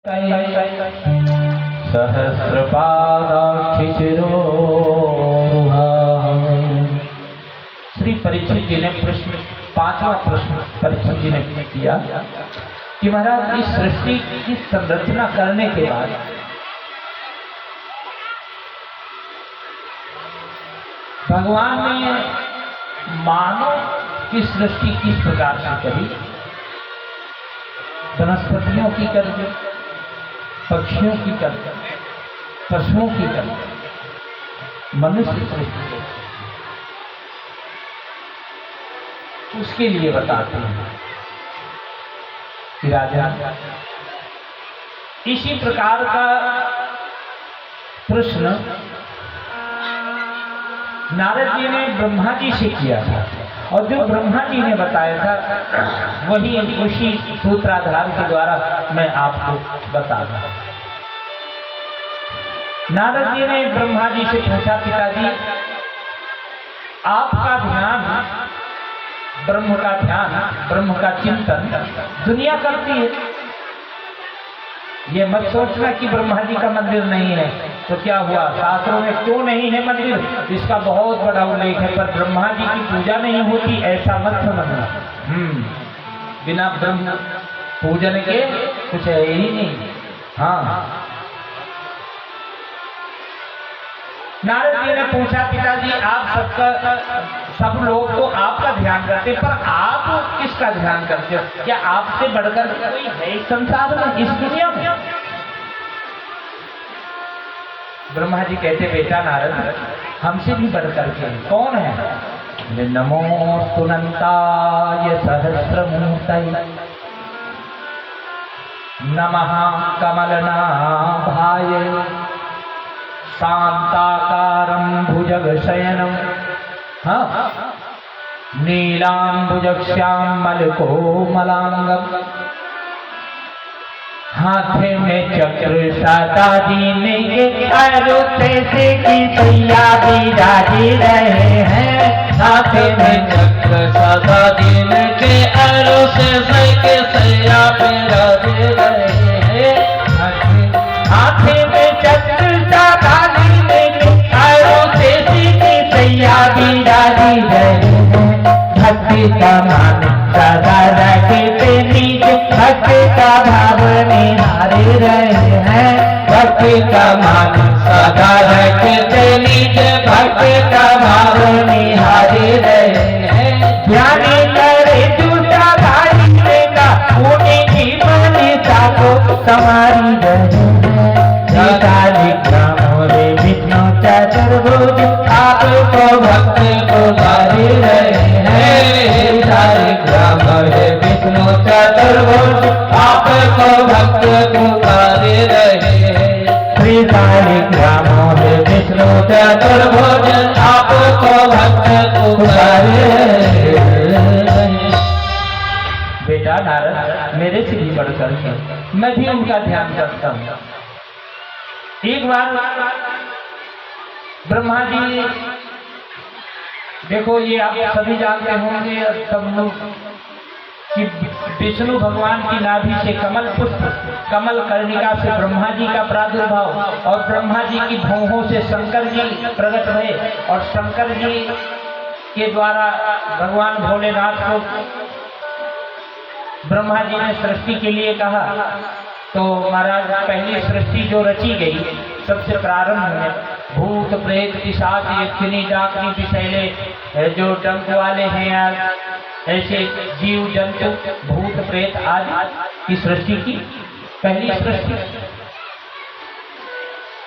श्री परीक्षित जी ने पांचवा प्रश्न परीक्षित जी ने किया कि महाराज इस सृष्टि की संरचना करने के बाद भगवान ने मानव की सृष्टि किस प्रकार से करी, वनस्पतियों की कर दी, पक्षियों की कर दी, पशुओं की कर दी, मनुष्य सृष्टि उसके लिए बताते हैं कि राजा इसी प्रकार का प्रश्न नारद जी ने ब्रह्मा जी से किया था और जो ब्रह्मा जी ने बताया था वही उसी सूत्राधार के द्वारा मैं आपको बता रहा हूं। नारद जी ने ब्रह्मा जी से पूछा, पिताजी आपका ध्यान, ब्रह्म का ध्यान, ब्रह्म का चिंतन दुनिया करती है, ये मत सोचना कि ब्रह्मा जी का मंदिर नहीं है तो क्या हुआ, शास्त्रों में क्यों नहीं है मंदिर, इसका बहुत बड़ा उल्लेख है, पर ब्रह्मा जी की पूजा नहीं होती ऐसा मत समझना। बिना ब्रह्म पूजन के कुछ है ही नहीं। हाँ, नारद जी ने पूछा, पिताजी आप सब लोग तो आपका ध्यान करते, पर आप किसका ध्यान करते हो? क्या आपसे बढ़कर कोई है इस संसार में, इस दुनिया में? ब्रह्मा जी कहते, बेटा नारद हमसे भी बढ़कर के कौन है? नमो तुनंताय सहस्रमूर्तये नमः कमलनाभाय शांताकारं भुजगशयनं नीलांबुजश्यामलकोमलांगं हाथे में चक्र सदा दिन के अरुते से की सैया बिराजी रहे हैं, हाथे में चक्र सदा दिन के अरुते से की सैया बिराजी रहे हैं, हाथे में चक्र सदा दिन के अरुते से की सैया बिराजी रहे हैं, भक्ति का मान सदा रखते निज भक्त का भाव निहारे रहे हैं, भक्ति का मान सदा रखते निज भक्त का भाव निहारे रहे हैं, ध्यान करे दूसरा भाई देगा उन्हीं की मनीषा को संवारी रहे हैं, रे विष्णु चतुर्भुज आपको भक्त पुकारे रहे हैं, ग्राम है विष्णु चतुर्भुज आपको भक्त पुकारे रहे हैं, श्री ग्राम है विष्णु चतुर्भुज आपको भक्त पुकारे रहे हैं। बेटा नारद मेरे से भी बढ़कर मैं भी उनका ध्यान करता हूँ। एक बार ब्रह्मा जी, देखो ये आप सभी जानते होंगे सब लोग कि विष्णु भगवान की नाभि से कमल पुष्प, कमल कर्णिका से ब्रह्मा जी का प्रादुर्भाव और ब्रह्मा जी की भौहों से शंकर जी प्रकट हुए और शंकर जी के द्वारा भगवान भोलेनाथ को ब्रह्मा जी ने सृष्टि के लिए कहा। तो महाराज पहली सृष्टि जो रची गई सबसे प्रारंभ में भूत प्रेत पिशाच यक्षिणी डाकनी विषैले जो डंक वाले हैं यार, ऐसे जीव जंतु भूत प्रेत आदि की सृष्टि की पहली सृष्टि।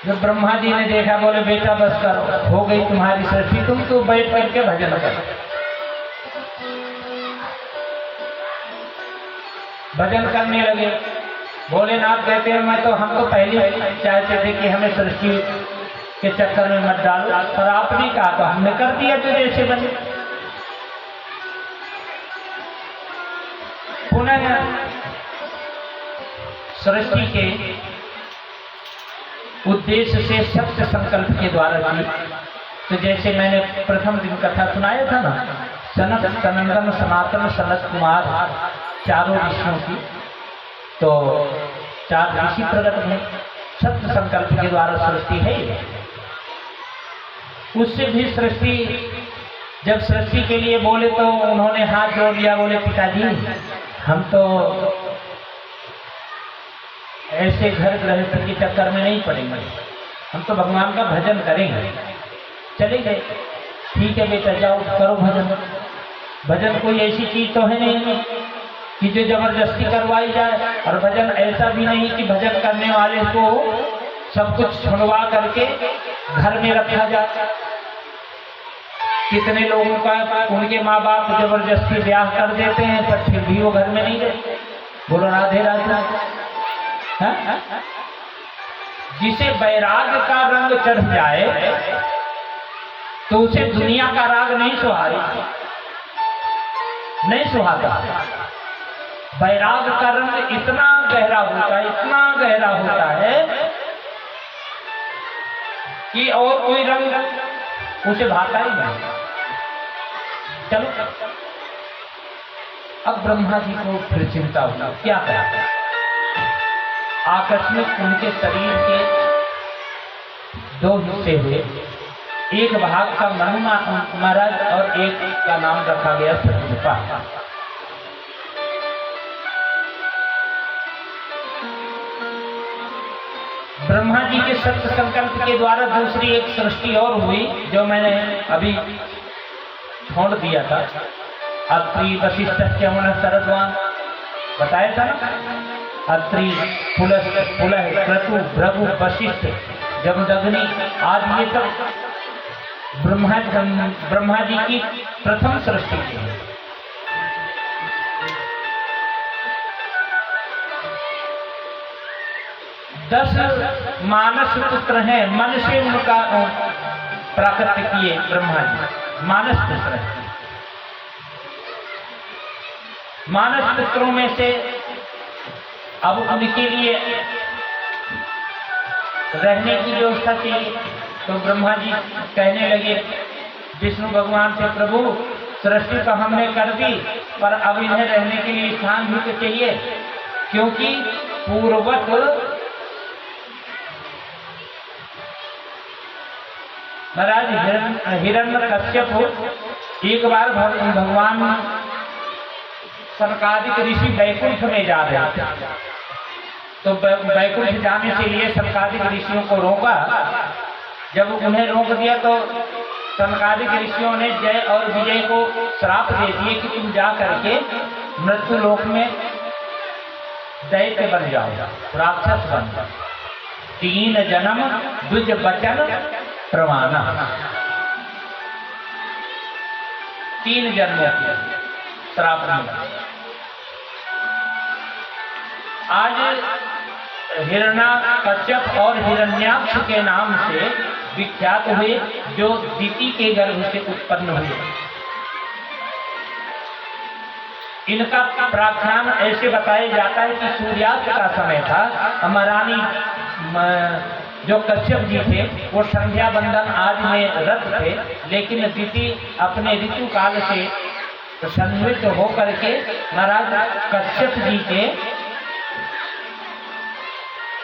जब ब्रह्मा जी ने देखा बोले बेटा बस करो, हो गई तुम्हारी सृष्टि, तुम तो बैठ बैठ के भजन करो। भजन करने लगे। भोलेनाथ कहते हैं मैं तो, हम तो पहले चाहते थे कि हमें सृष्टि के चक्कर में मत डालो, पर आपने कहा तो हमने कर दिया जो जैसे बने। पुनः सृष्टि के उद्देश्य से सत्य संकल्प के द्वारा की। तो जैसे मैंने प्रथम दिन कथा सुनाया था ना, सनत सनंदन सनातन सनत कुमार चारों ऋषियों की, तो चार ऋषि प्रकट हुए, सत्य संकल्प के द्वारा सृष्टि है। उससे भी सृष्टि, जब सृष्टि के लिए बोले तो उन्होंने हाथ जोड़ लिया, बोले पिताजी हम तो ऐसे घर गृहस्थ के चक्कर में नहीं पड़ेंगे, हम तो भगवान का भजन करेंगे। चले गए, ठीक है बेटा जाओ करो भजन। भजन कोई ऐसी चीज तो है नहीं कि जो जबरदस्ती करवाई जाए, और भजन ऐसा भी नहीं कि भजन करने वाले को सब कुछ छुड़वा करके घर में रखा जाए। कितने लोगों का उनके माँ बाप जबरदस्ती ब्याह कर देते हैं, पर फिर भी वो घर में नहीं रहते। बोलो राधे राधे। जिसे वैराग्य का रंग चढ़ जाए तो उसे दुनिया का राग नहीं सुहाता। वैराग्य का रंग इतना गहरा होता है, इतना गहरा होता है कि और कोई रंग उसे भाता ही नहीं। चलो अब ब्रह्मा जी को फिर चिंता हुआ, क्या करें। आकस्मिक उनके शरीर के दो हिस्से हुए, एक भाग का मनु महाराज और एक का नाम रखा गया सतरूपा। ब्रह्मा जी के सत्य संकल्प के द्वारा दूसरी एक सृष्टि और हुई, जो मैंने अभी छोड़ दिया था। अत्रि वशिष्ठ च्यवन शरद्वान बताया था ना। अत्रि पुलह क्रतु भृगु वशिष्ठ जमदग्नि आदि ये सब ब्रह्मा जी की प्रथम सृष्टि थी। दस मानस पुत्र हैं, मन से उनका प्राकट्य किए ब्रह्मा जी, मानस पुत्र हैं। मानस पुत्रों में से अब उनके लिए रहने की व्यवस्था चाहिए, तो ब्रह्मा जी कहने लगे विष्णु भगवान से, प्रभु सृष्टि तो हमने कर दी, पर अब इन्हें रहने के लिए स्थान भी तो चाहिए, क्योंकि पूर्ववत महाराज हिरण्यकश्यप एक बार भगवान सनकादिक ऋषि वैकुंठ में जा रहे थे, तो वैकुंठ जाने से लिए सनकादिक ऋषियों को रोका। जब उन्हें रोक दिया तो सनकादिक ऋषियों ने जय और विजय को श्राप दे दिए कि तुम जा करके मृत्यु लोक में दैत्य बन जाओ, राक्षस बन जाओ, 3 जन्म द्विज वचन प्रमाण, 3 जन्मों के श्राप मिला। आज हिरण्यकश्यप और हिरण्याक्ष के नाम से विख्यात हुए, जो दिति के गर्भ से उत्पन्न हुए। इनका प्राख्यान ऐसे बताया जाता है कि सूर्यास्त का समय था। महारानी जो कश्यप जी थे वो संध्या बंदन आदि में रत थे, लेकिन दिति अपने ऋतु काल से संवृत्त होकर के महाराज कश्यप जी के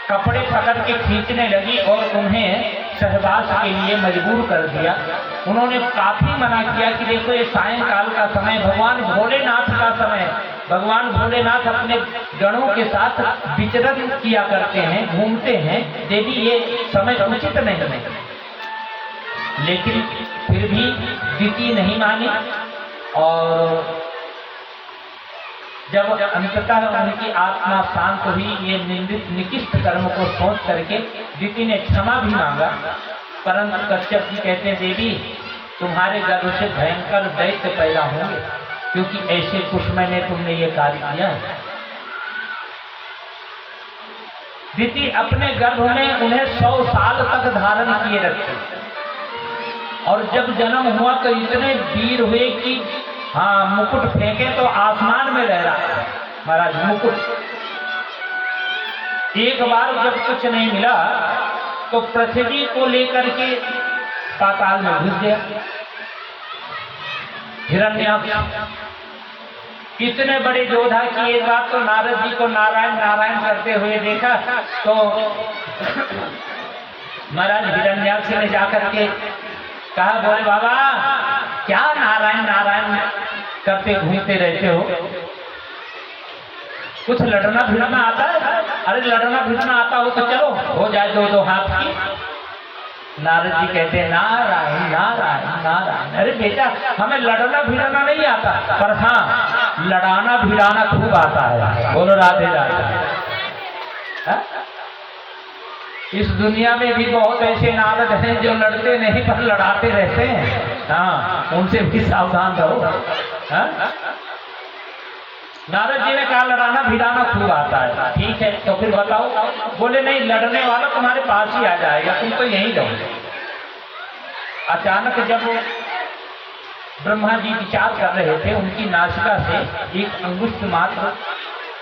कपड़े पकड़ के खींचने लगी और उन्हें सहवास के लिए मजबूर कर दिया। उन्होंने काफी मना किया कि देखो ये सायंकाल का समय, भगवान भोलेनाथ का समय, भगवान भोलेनाथ अपने गणों के साथ विचरण किया करते हैं, घूमते हैं, देवी ये समय उचित नहीं है। लेकिन फिर भी दिति नहीं मानी, और जब अंततः उनकी आत्मा शांत हुई, ये निकृष्ट कर्म को सोच करके दिति ने क्षमा भी मांगा। परंतु कश्यप जी कहते हैं देवी तुम्हारे गर्भ से भयंकर दैत्य पैदा होंगे, क्योंकि ऐसे कुसमय ने तुमने ये कार्य किया है। दिति अपने गर्भ में उन्हें 100 साल तक धारण किए रखे, और जब जन्म हुआ तो इतने वीर हुए कि हाँ मुकुट फेंके तो आसमान में लहरा महाराज मुकुट। एक बार जब कुछ नहीं मिला तो पृथ्वी को लेकर के पाताल में घुस गया हिरण्याक्ष। कितने बड़े योद्धा की एक बात तो नारद जी को नारायण नारायण करते हुए देखा तो महाराज हिरण्याक्ष ने जाकर के कहा, बोले बाबा क्या नारायण नारायण करते घूमते रहते हो, कुछ लड़ना भिड़ना आता है? अरे लड़ना भिड़ना आता हो तो चलो हो जाए दो दो हाथ की। नारद जी कहते हैं नारायण नारायण नारायण। अरे बेटा हमें लड़ना भिड़ना नहीं आता, पर हाँ लड़ाना भिड़ाना खूब आता है। बोलो राधे राधे। इस दुनिया में भी बहुत ऐसे नारद हैं जो लड़ते नहीं पर लड़ाते रहते हैं। हाँ उनसे भी सावधान रहो। नारद जी ने कहा लड़ाना भिड़ाना खूब आता है। ठीक है तो फिर बताओ। बोले नहीं लड़ने वाला तुम्हारे पास ही आ जाएगा, तुम तो यहीं रहो। अचानक जब ब्रह्मा जी विचार कर रहे थे, उनकी नासिका से एक अंगुष्ठ मात्र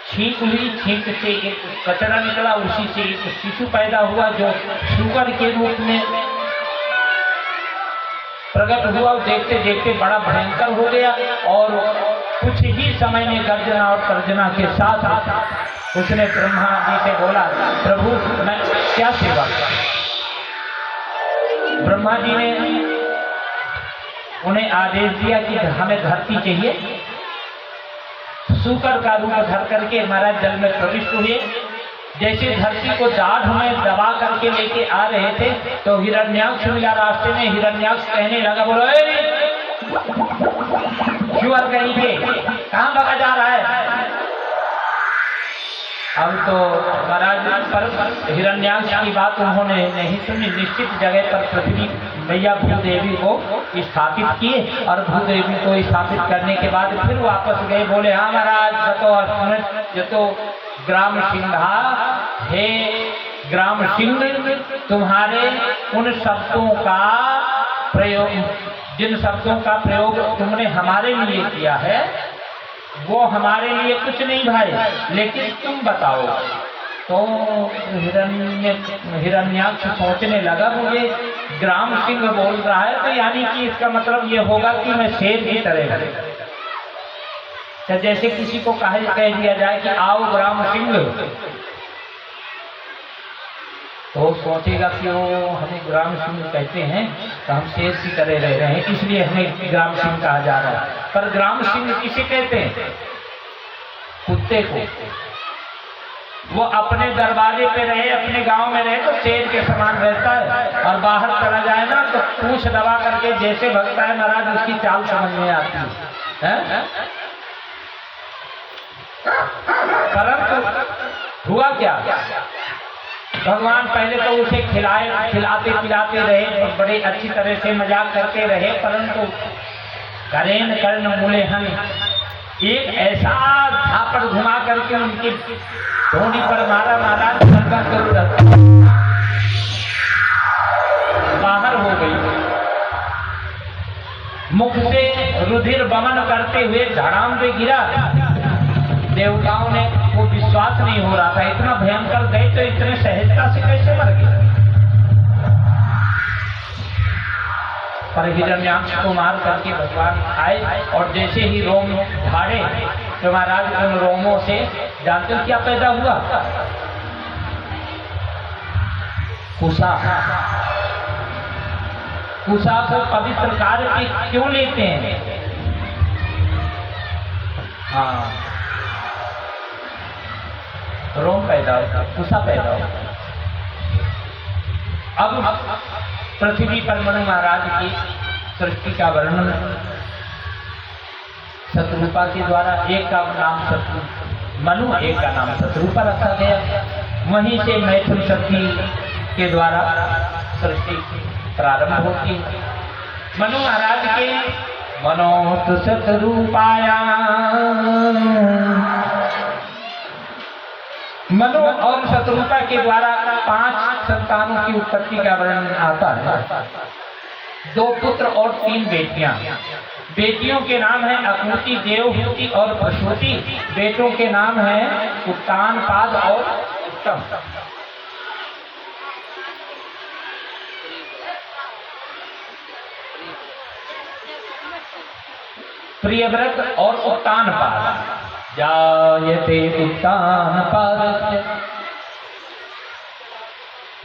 छींक हुई, छींक से एक कचरा निकला, उसी से एक शिशु पैदा हुआ जो शुगर के रूप में प्रकट हुआ। देखते देखते बड़ा भयंकर हो गया और कुछ ही समय में गर्जना और तर्जना के साथ उसने ब्रह्मा जी से बोला, प्रभु मैं क्या सेवा करूं? ब्रह्मा जी ने उन्हें आदेश दिया कि हमें धरती चाहिए। सूकर का रूप धर करके महाराज जल में प्रविष्ट हुए। जैसे धरती को दाढ़ में दबा करके लेके आ रहे थे तो हिरण्याक्ष मिला रास्ते में। हिरण्याक्ष कहने लगा, बोलो शुअर कहीं पे कहां भगा जा रहा है? अब तो महाराज पर हिरण्याक्ष की बात उन्होंने नहीं सुनी। निश्चित जगह पर पृथ्वी मैया भूदेवी को स्थापित किए और भूदेवी को स्थापित करने के बाद फिर वापस गए। बोले हाँ महाराज जतो ग्राम सिंहा, हे ग्राम सिंह तुम्हारे उन शब्दों का प्रयोग, जिन शब्दों का प्रयोग तुमने हमारे लिए किया है वो हमारे लिए कुछ नहीं भाई, लेकिन तुम बताओ। तो हिरण्याक्ष सोचने लगा, मुझे ग्राम सिंह बोल रहा है तो यानी कि इसका मतलब ये होगा कि मैं शेर की तरह, तो जैसे किसी को कह दिया जाए कि आओ ग्राम सिंह, तो सोचेगा कि वो हमें ग्राम सिंह कहते हैं तो हम शेर की तरह रह रहे हैं, इसलिए हमें ग्राम सिंह कहा जा रहा है। पर ग्राम सिंह किसे कहते हैं? कुत्ते को। वो अपने दरवाजे पे रहे, अपने गांव में रहे तो शेर के समान रहता है, और बाहर चला जाए ना तो पूंछ दबा करके जैसे भगता है महाराज उसकी चाल समझ में आती है। परंतु हुआ क्या, भगवान पहले तो उसे खिलाते पिलाते रहे, बड़े अच्छी तरह से मजाक करते रहे, परंतु करेन कर्ण मूलेहन एक ऐसा झापड़ घुमा करके उनकी धोनी पर मारा, बाहर हो गई। मुख से रुधिर बमन करते हुए धड़ाम पे गिरा। देवताओं ने वो विश्वास नहीं हो रहा था, इतना भयंकर गए तो इतने सहजता से कैसे मर गए। पर हिरण्याक्ष को मार करके भगवान आए और जैसे ही रोम झाड़े तो महाराज उन रोमों से जानते हो क्या पैदा हुआ? कुशा। कुशा को पवित्र कार्य पे क्यों लेते हैं? हाँ, रोम पैदा होता, कुशा पैदा होता। अब पृथ्वी पर मनु महाराज की सृष्टि का वर्णन शत्रुपा के द्वारा, एक का नाम शत्रु मनु, एक का नाम शत्रुपा रखा गया। वहीं से मैथुन शक्ति के द्वारा सृष्टि प्रारंभ होती है। मनु महाराज के मनोत शत्रुपाया, मनु और शत्रुपा के द्वारा 5 संतानों की उत्पत्ति का वर्णन आता है। 2 पुत्र और 3 बेटियां। बेटियों के नाम है अकुति, देवहूति और प्रसूति। बेटों के नाम है उत्तानपाद और उत्तम। प्रियव्रत और उत्तान पाद। जायते उत्तान पाद।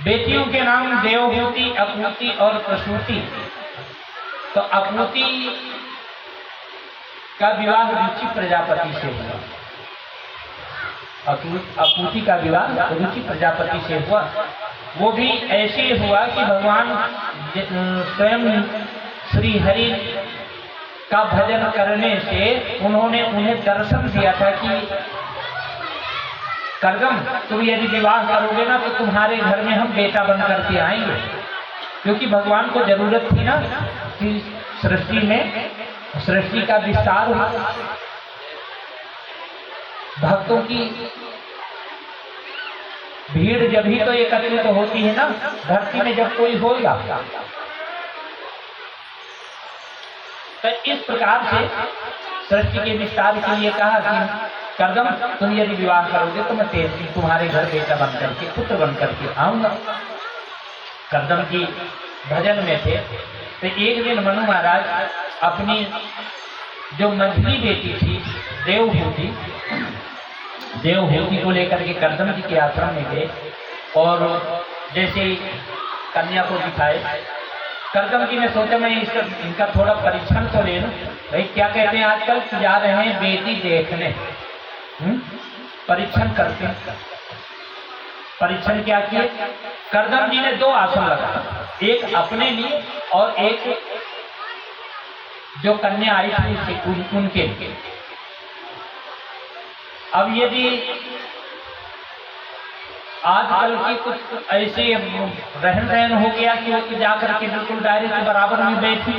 बेटियों के नाम देवहूति, अपूति और प्रसूति। तो अपूति का विवाह रुचि प्रजापति से हुआ। अपूति का विवाह रुचि प्रजापति से हुआ। वो भी ऐसे हुआ कि भगवान स्वयं श्री हरि का भजन करने से उन्होंने उन्हें दर्शन दिया था कि कर्दम, तुम यदि विवाह करोगे ना तो तुम्हारे घर में हम बेटा बन करके आएंगे। क्योंकि भगवान को जरूरत थी ना कि सृष्टि का विस्तार हो, भक्तों की भीड़ जब ही तो एकत्रित होती है ना धरती में, जब कोई होगा। तो इस प्रकार से सृष्टि के विस्तार के लिए कहा कि कर्दम, तुम यदि विवाह करोगे तो मैं तुम्हारे घर बेटा बन करके, पुत्र बन करके आऊंगा। कर्दम की भजन में थे। तो एक दिन मनु महाराज अपनी जो मंझली बेटी थी देवहूति को लेकर के कर्दम जी के आश्रम में गए और जैसे कन्या को दिखाए, कर्दम जी ने सोचा मैं इनका थोड़ा परीक्षण तो ले लूं। भाई क्या कहते हैं आजकल, जा रहे हैं बेटी देखने, परीक्षण करते हैं। परीक्षण क्या किए, कर्दम जी ने 2 आसन लगाया, एक अपने लिए और एक जो कन्या आई थी उनके लिए। अब यदि आजकल की कुछ ऐसे रहन सहन हो गया कि वो जाकर के बिल्कुल डायरेक्ट बराबर में बैठी